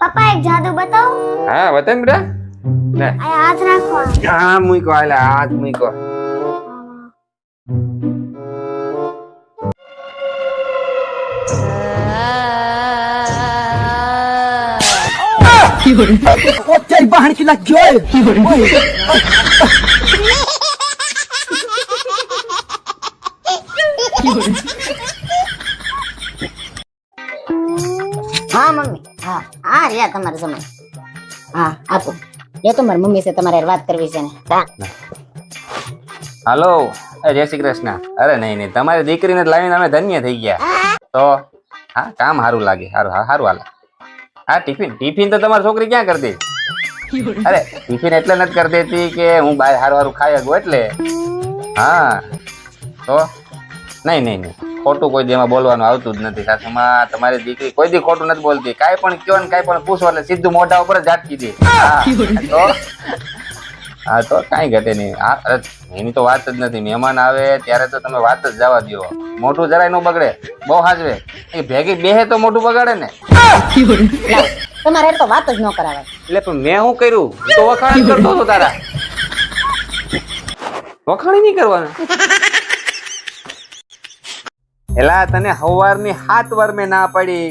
पापा एक जादू बताओ। हाँ बता बेटा ले हाथ रखो। हाँ मुझको आला हाथ मुझको ओ तेरी बहन की लग जोए हाँ मम्मी हाँ हाँ रिया तुम्हारे समय हाँ आपो ये तो मारी मम्मी से तुम्हारे बात करवी છે ને हेलो जय श्री कृष्ण अरे नहीं नहीं તમારી દીકરીને લાવીને અમે ધન્ય થઈ ગયા તો હા કામ સારું લાગે સારું સારું હાલે હા ટિફિન તો તમારી છોકરી ક્યાં કરતી અરે ટિફિન એટલે નથી કરી દેતી કે હું બહાર સારું સારું ખાઈ શકું એટલે હા તો નહીં નહીં નહીં ખોટું કોઈ દી એમાં બોલવાનું આવતું જ નથી સાસુમાં તમારી દીકરી કોઈ દી ખોટું નથી બોલતી કાંઈ પણ કયો ને કાંઈ પણ પૂછો એટલે સીધું મોઢા ઉપર જ ઝાટકી દે હા તો કાંઈ ઘટે નહીં હા એની તો વાત જ નથી મહેમાન આવે ત્યારે તો તમે વાત જ જવા દો મોઢું જરાય ન બગડે બહુ હાજવે એ ભેગી બેહે તો મોઢું બગાડે ને તમારે તો વાત જ ન કરાવે એટલે પણ મેં શું કર્યું તો વખાણ કરતો હતો તારા વખાણી નહીં કરવાના એલા તને હવારની 7 વાર મેં ના પાડી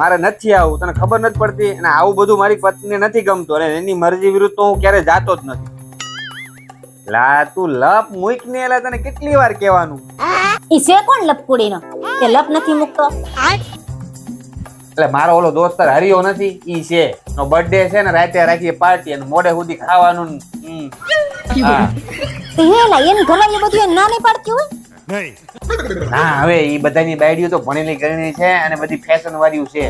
મારે નથી આવું તને ખબર નથી પડતી અને આવું બધું મારી પત્નીને નથી ગમતું અને એની મરજી વિરુદ્ધ તો હું ક્યારે જાતો જ નથી લા તું લપ મૂક ને એલા તને કેટલી વાર કહેવાનું ઈ છે કોણ લપકુડીનો તે લપ નથી મૂકતો એટલે મારો ઓલો દોસ્તર હરિયો નથી ઈ છે નો બર્થડે છે ને રાતે રાખીએ પાર્ટી અને મોડે સુધી ખાવાનું હા હેલા એન ઘરવાળી બધું એ ના નહીં પાડતી હોય ના હવે ઈ બધાની બાયડીઓ તો ભણેલી ગણેલી છે અને બધી ફેશન વાળીઓ છે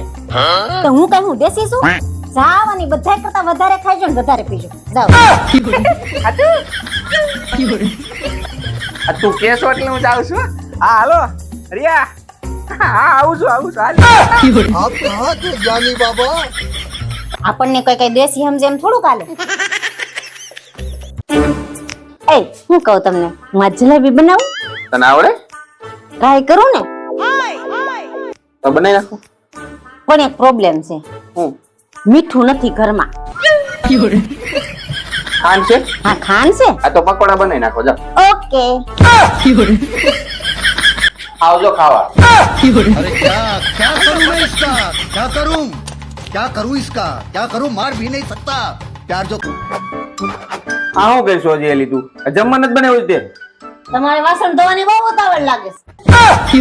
તો હું કઈ હું દેસી છું જાવાની બધાય કરતા વધારે ખાઈજો ને વધારે પીજો જાવ આ તું કેસો એટલે હું જાઉં છું હા હાલો રિયા હા આવું છું હાલ आप कहाँ थे जानी बाबा આપણને કોઈ કઈ દેસી સમજે એમ થોડું કાલે એ હું કહું તમને હું જલેબી બનાવું તને આવડે ટ્રાય કરું ને તો બનાવી નાખો પણ એક પ્રોબ્લેમ છે હું મીઠું નથી ઘરમાં ખાન છે હા ખાન છે આ તો પકોડા બનાવી નાખો જાઓ ઓકે આવજો ખાવા अरे क्या करूं मैं इसका क्या करूं इसका क्या करूं मार भी नहीं सकता प्यार जो આ હું કઈ સોજી લીધું જમવા નથી બનાવ્યું તે તમારે વાસણ ધોવાની બહુ ઉતાવળ લાગે છે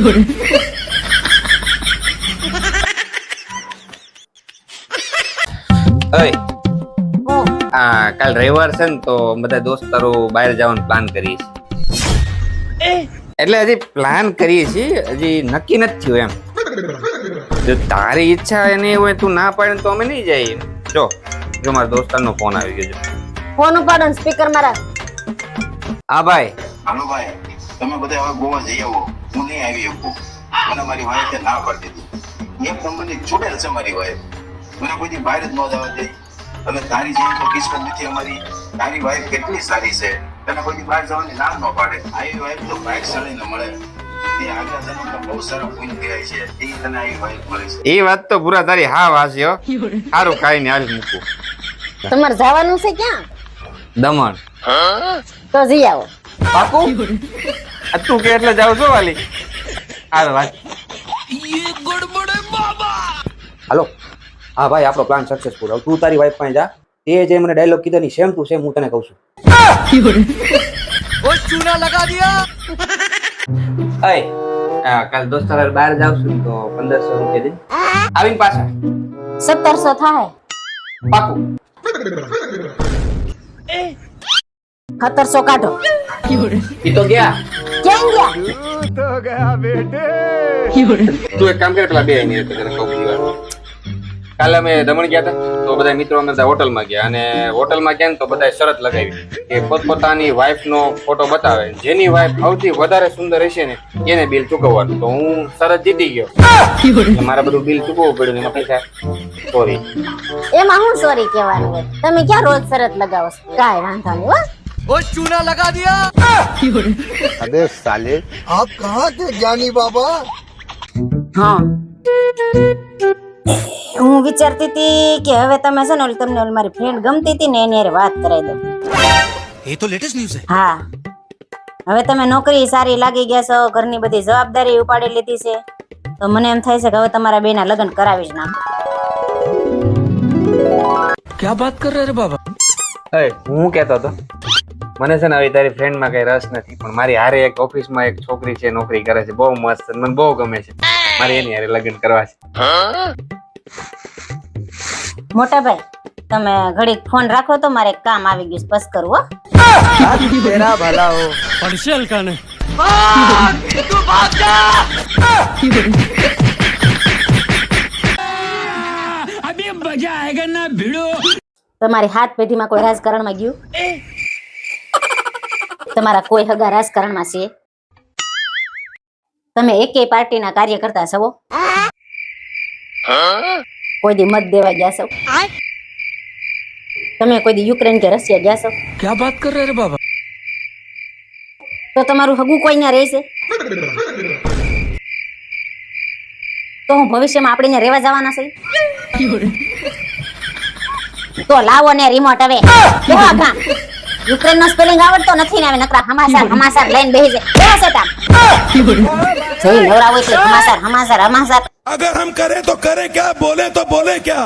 ઓય આ કાલ રવિવાર છે ને તો બધા દોસ્તારો બહાર જવાનો પ્લાન કરીએ છીએ એટલે હજી પ્લાન કરીએ છીએ હજી નક્કી નથી થયું એમ જો તારી ઈચ્છા એની હોય તું ના પાડે તો અમે નહીં જઈએ જો મારા દોસ્તારનો ફોન આવી ગયો છે ફોન ઉપાડો ને સ્પીકર મારા હા ભાઈ હાલો ભાઈ તમે બધા હવે ગોવા જઈ આવો હું નહીં આવી શકું મને મારી વાઈફે ના પાડી દીધી એક નંબરની ચૂડેલ છે મારી વાઈફ મને કોઈ બહાર જ ન જવા દે અને તારી જેવી તો કિસ્મત નથી અમારી તારી વાઈફ કેટલી સારી છે તને કોઈ બહાર જવાની ના ન પાડે આવી વાઈફ તો બાઇક ચડીને મળે તે આગલા જન્મમાં બહુ સારા પુણ્ય કર્યા છે એ તને આવી વાઈફ મળે છે એ વાત તો પૂરા તારી હા વાસી હો સારું ખાઈ ને હાલ મૂકું તમારે જવાનું છે ક્યાં દમણ તો જઈ આવો પાકું આ તું કે એટલે જાવ છો વાલી હાલ વાત હાલો હા ભાઈ આપણો પ્લાન સક્સેસફુલ હવે તું તારી વાઈફ પાસે જા તે જે મને ડાયલોગ કીધો ની સેમ ટુ સેમ હું તને કહું છું ओ चूना लगा दिया અય કાલ દોસ્તાર બહાર જાવ છું તો 1500 રૂપિયા દે આવીને પાછા 1700 થાય પાકું 1700 કાઢો ઈ તો ગયા ક્યાં ગયા તું એક કામ કર પેલા બે એની રીતે તને કહું બીજી વાર કાલે અમે દમણ ગયા હતા તો બધા મિત્રો અમે હોટલમાં ગયા અને હોટલમાં ગયા ને તો બધા શરત લગાવી કે પોતપોતાની વાઈફનો ફોટો બતાવે જેની વાઈફ સૌથી વધારે સુંદર હશે ને એને બિલ ચૂકવવાનું તો હું શરત જીતી ગયો એટલે મારે બધું બિલ ચૂકવવું પડ્યું એમાં પૈસા સોરી એમાં હું સોરી કહેવાનું હોય તમે ક્યાં રોજ શરત લગાવો છો કાંઈ વાંધો નહીં હો ओ चूना लगा दिया अबे साले आप कहाँ थे जानी बाबा હા હું વિચારતી હતી કે હવે તમે છે ને તમને મારી ફ્રેન્ડ ગમતી હતી ને એની હારે વાત કરાવી દો. ये तो लेटेस्ट न्यूज है. હા, હવે તમે નોકરી સારી લાગી ગયા છો, ઘરની બધી જવાબદારી ઉપાડી લીધી છે, તો મને એમ થાય છે કે હવે તમારા બેના લગ્ન કરાવી જ નાખો. क्या बात कर रहे रे बाबा? હું કહેતો હતો મને છે ને હવે તારી ફ્રેન્ડ માં કઈ રસ નથી, પણ મારી હારે એક ઓફિસમાં એક છોકરી છે, નોકરી કરે છે, બહુ મસ્ત, મને બહુ ગમે છે, મારે એની હારે લગ્ન કરવા છે. મોટા ભાઈ, તમે ઘડીક ફોન રાખો તો મારે એક કામ આવી ગયું છે, બસ કરું હો. तेरा भला हो. पड़शेल का ने. अभी मजा आएगा ना भिड़ो. તમારી હાથ પેઢીમાં કોઈ રાજકારણમાં ગયું? તમારા કોઈ હગા રાજકારણમાં છે? તમે એકેય પાર્ટીના કાર્યકર્તા છો? કોઈ દી મત દેવા ગયા છો? તમે કોઈ દી યુક્રેન કે રશિયા ગયા છો? क्या बात कर रहे रे बाबा? તો તમારું હગું કોઈ ના રહેશે? તો હું ભવિષ્યમાં આપણે અહીંયા રહેવા જવાના છે? તો લાવો ને રિમોટ હવે. જો આગા યુક્રેન નો સ્પેલિંગ આવડતો નથી ને હવે નકરા હમાસાર લઈને બેહી જાય. બેસે તામ જોઈ નવરાવો એટલે હમાસાર. अगर हम करें तो करें क्या, बोले तो बोले क्या.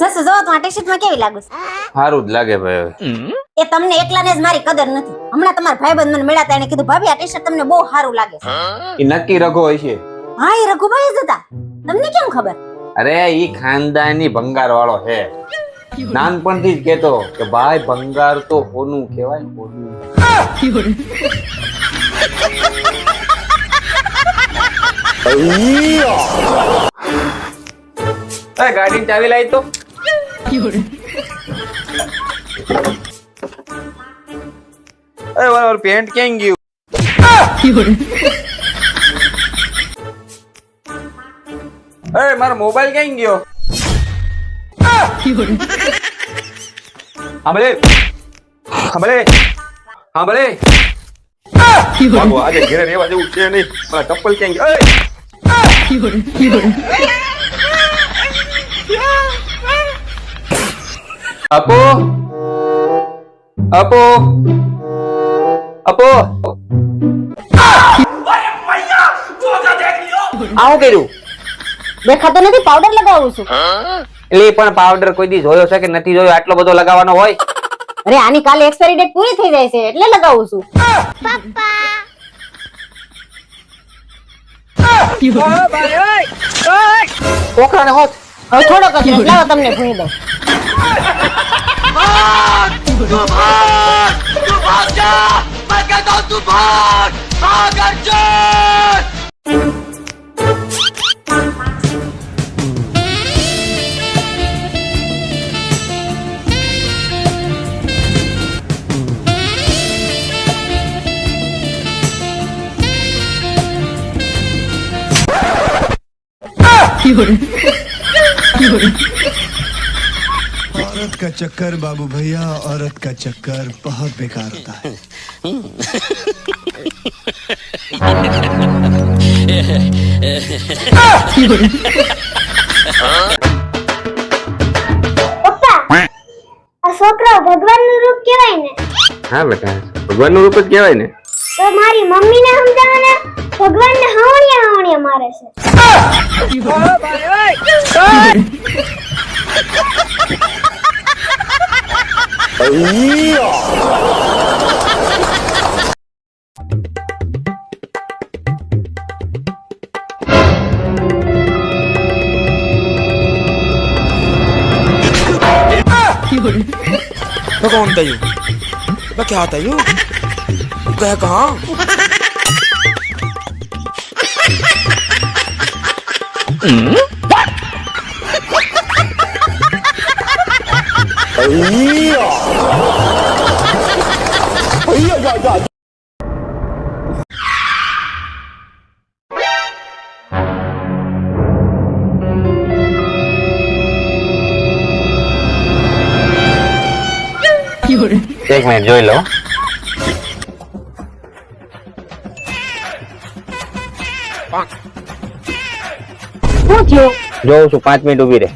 જસ જો તો આ ટી-શર્ટ માં કેવી લાગુ છે? સારું જ લાગે ભાઈ. હવે એ તમને એકલાને જ મારી કદર નથી. હમણાં તમારા ભાઈબંધ મને મળ્યા હતા, એને કીધું ભાભી આ ટી-શર્ટ તમને બહુ સારું લાગે છે. ઈ નક્કી રઘો હોય છે. હા, એ રઘુભાઈ જ હતા. તમને કેમ ખબર? અરે ઈ ખાનદાની ભંગાર વાળો છે, નાનપણથી જ કેતો કે ભાઈ ભંગાર તો હોનું કહેવાય, હોનું. ગાડી ચાવી લાવી તો. અરે મારું પેન્ટ ક્યાં ગયું? અરે મારો મોબાઈલ ક્યાં ગયો? સાંભળે આજે ઘરે રહેવા જેવું છે નહીં, મારા ચપ્પલ ક્યાં ગયો? આપો આપો આપો. આવું કર્યું? દેખાતો નથી, પાવડર લગાવું છું. એટલે પણ પાવડર કોઈ દી જોયો છે કે નથી જોયો? આટલો બધો લગાવવાનો હોય? અરે આની કાલે એક્સપાયરી ડેટ પૂરી થઈ જાય છે એટલે લગાવું છું. પોખરાને હોત. હવે થોડોક જ રસ, લાવો તમને ભૂઈ દઉં. औरत का चक्कर बाबू भैया, औरत का चक्कर बहुत बेकार होता है. પપ્પા આ છોકરો ભગવાનનું રૂપ કહેવાય ને, હા બેટા, ભગવાનનું રૂપ જ કહેવાય ને. તો મારી મમ્મીને સમજાવવાના ભગવાનને હાવણિયા મારે છે. तो कौन था यू? तो क्या था यू? गया कहाँ? એક મિનિટ જોઈ લો. શું થયું? જોઉં છું 5 મિનિટ ઊભી રહે.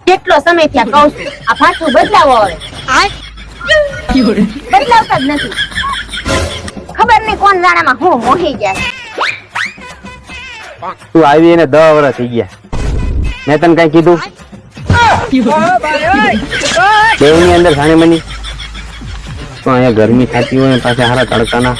કેટલો સમય થયા કહું છું આ પાછું બદલાવો હવે બદલાવતા જ નથી ખબર નહીં કોણ જાણામાં હું મોહી ગયા તું આવી એને 10 વર્ષ થઈ ગયા. મેં તને કઈ કીધું? દેવની અંદર સાણી મની તો અહીંયા ગરમી થતી હોય પાછા હારા તડકાના